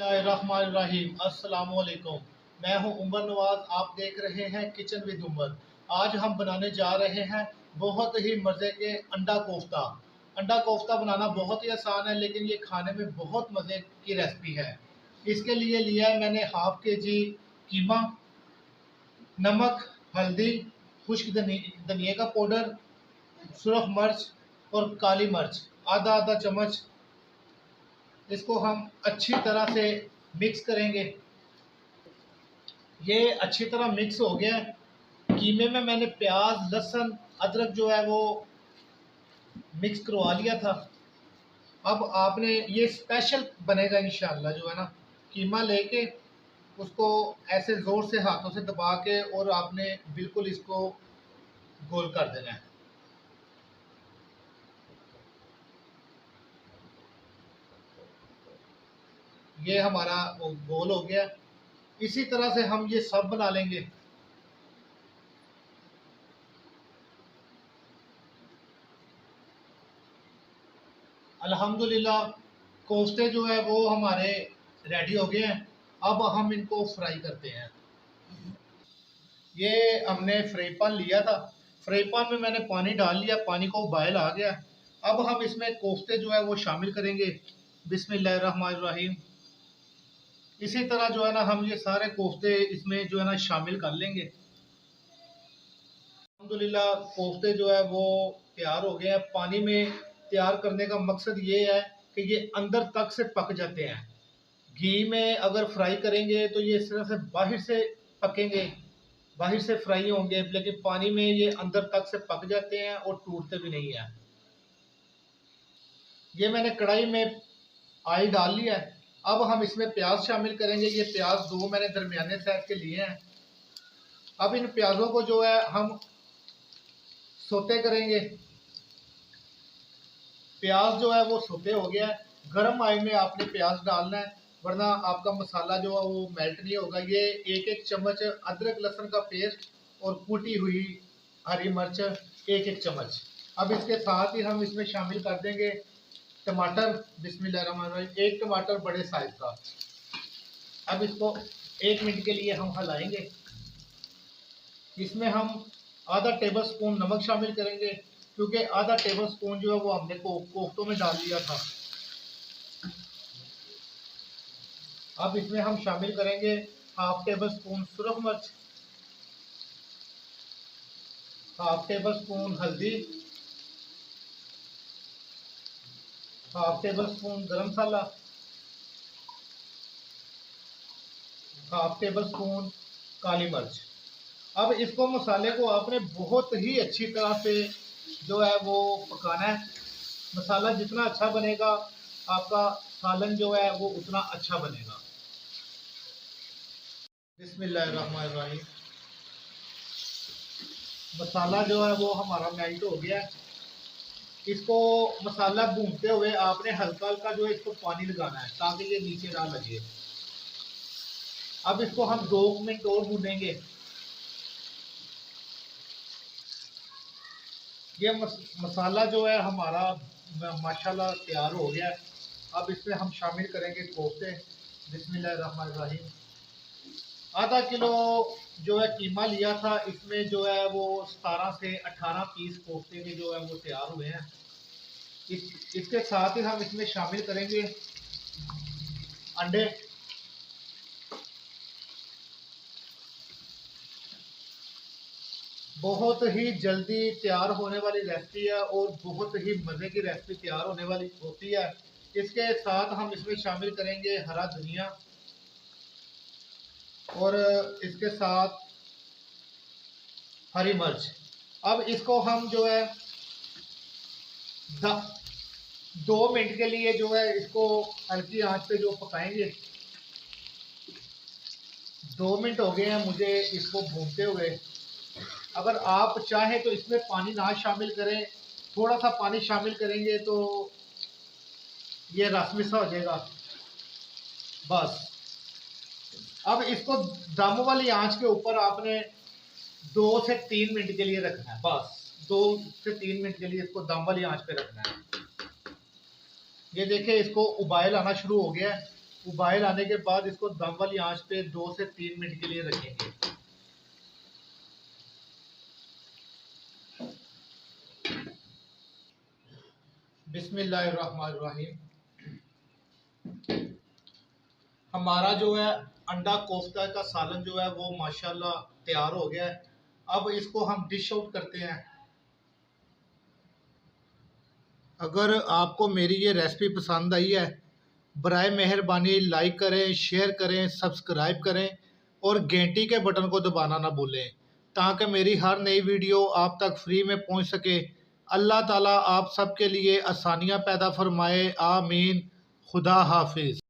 बिस्मिल्लाहिर्रहमानिर्रहीम। अस्सलाम वालेकुम। मैं हूं उमर नवाज, आप देख रहे हैं किचन विद उमर। आज हम बनाने जा रहे हैं बहुत ही मज़े के अंडा कोफ्ता। अंडा कोफ्ता बनाना बहुत ही आसान है, लेकिन ये खाने में बहुत मज़े की रेसिपी है। इसके लिए लिया है मैंने हाफ के जी कीमा, नमक, हल्दी, खुश्क धनिया का पाउडर, सुरख मिर्च और काली मिर्च आधा आधा चम्मच। इसको हम अच्छी तरह से मिक्स करेंगे। ये अच्छी तरह मिक्स हो गया है। कीमे में मैंने प्याज, लहसुन, अदरक जो है वो मिक्स करवा लिया था। अब आपने ये स्पेशल बनेगा इंशाल्लाह, जो है ना, कीमा लेके उसको ऐसे ज़ोर से हाथों से दबा के और आपने बिल्कुल इसको गोल कर देना है। ये हमारा वो गोल हो गया। इसी तरह से हम ये सब बना लेंगे। अल्हम्दुलिल्लाह कोफ्ते जो है वो हमारे रेडी हो गए हैं। अब हम इनको फ्राई करते हैं। ये हमने फ्राई पैन लिया था। फ्राई पैन में मैंने पानी डाल लिया, पानी को उबाल आ गया। अब हम इसमें कोफ्ते जो है वो शामिल करेंगे। बिस्मिल्लाहिर्रहमानिर्रहीम। इसी तरह जो है ना हम ये सारे कोफ्ते इसमें जो है ना शामिल कर लेंगे। अल्हम्दुलिल्लाह कोफ्ते जो है वो तैयार हो गए हैं। पानी में तैयार करने का मकसद ये है कि ये अंदर तक से पक जाते हैं। घी में अगर फ्राई करेंगे तो ये सिर्फ बाहर से पकेंगे, बाहर से फ्राई होंगे, लेकिन पानी में ये अंदर तक से पक जाते हैं और टूटते भी नहीं है। ये मैंने कढ़ाई में ऑयल डाल लिया है। अब हम इसमें प्याज शामिल करेंगे। ये प्याज दो मैंने दरमियाने साइज के लिए हैं। अब इन प्याजों को जो है हम सोते करेंगे। प्याज जो है वो सोते हो गया है। गर्म ऑयल में आपने प्याज डालना है, वरना आपका मसाला जो है वो मेल्ट नहीं होगा। ये एक एक चम्मच अदरक लहसुन का पेस्ट और कूटी हुई हरी मिर्च एक एक चम्मच। अब इसके साथ ही हम इसमें शामिल कर देंगे टमाटर। बिस्मिल्लाहिर्रहमानिर्रहीम। एक टमाटर बड़े साइज का। अब इसको 1 मिनट के लिए हम हिलाएंगे। इसमें हम आधा टेबल स्पून नमक शामिल करेंगे, क्योंकि आधा टेबल स्पून जो है वो हमने कोफ्तों में डाल दिया था। अब इसमें हम शामिल करेंगे हाफ टेबल स्पून सुरख मिर्च, हाफ टेबल स्पून हल्दी, हाफ टेबल स्पून गरम मसाला, हाफ टेबल स्पून काली मिर्च। अब इसको मसाले को आपने बहुत ही अच्छी तरह से जो है वो पकाना है। मसाला जितना अच्छा बनेगा आपका सालन जो है वो उतना अच्छा बनेगा। बिस्मिल्लाहिर्रहमानिर्रहीम। मसाला जो है वो हमारा मेल्ट हो गया है। इसको मसाला भूनते हुए आपने हल्का हल्का जो है इसको पानी लगाना है, ताकि ये नीचे ना लगे। अब इसको हम 2 मिनट और भूनेंगे। ये मसाला जो है हमारा माशाल्लाह तैयार हो गया है। अब इसमें हम शामिल करेंगे कोफ्ते। बिस्मिल्लाहिर्रहमानिर्रहीम। आधा किलो जो है कीमा लिया था, इसमें जो है वो 17 से 18 पीस कोफ्ते के जो है वो तैयार हुए हैं। इसके साथ ही हम इसमें शामिल करेंगे अंडे। बहुत ही जल्दी तैयार होने वाली रेसिपी है और बहुत ही मज़े की रेसिपी तैयार होने वाली होती है। इसके साथ हम इसमें शामिल करेंगे हरा धनिया और इसके साथ हरी मिर्च। अब इसको हम जो है 2 मिनट के लिए जो है इसको हल्की आंच पे जो पकाएंगे। 2 मिनट हो गए हैं मुझे इसको भूनते हुए। अगर आप चाहें तो इसमें पानी ना शामिल करें, थोड़ा सा पानी शामिल करेंगे तो ये रसमिसा हो जाएगा। बस अब इसको दम वाली आंच के ऊपर आपने 2 से 3 मिनट के लिए रखना है। बस 2 से 3 मिनट के लिए इसको दम वाली आंच पे रखना है। ये देखिए इसको उबाल आना शुरू हो गया है। उबाल आने के बाद इसको दम वाली आंच पे 2 से 3 मिनट के लिए रखेंगे। बिस्मिल्लाहिर्रहमानिर्रहीम। हमारा जो है अंडा कोफ्ता का सालन जो है वो माशाल्लाह तैयार हो गया है। अब इसको हम डिश आउट करते हैं। अगर आपको मेरी ये रेसिपी पसंद आई है, बराए मेहरबानी लाइक करें, शेयर करें, सब्सक्राइब करें और घंटी के बटन को दबाना ना भूलें, ताकि मेरी हर नई वीडियो आप तक फ्री में पहुंच सके। अल्लाह ताला आप सबके लिए आसानियां पैदा फरमाए। आमीन। खुदा हाफिज।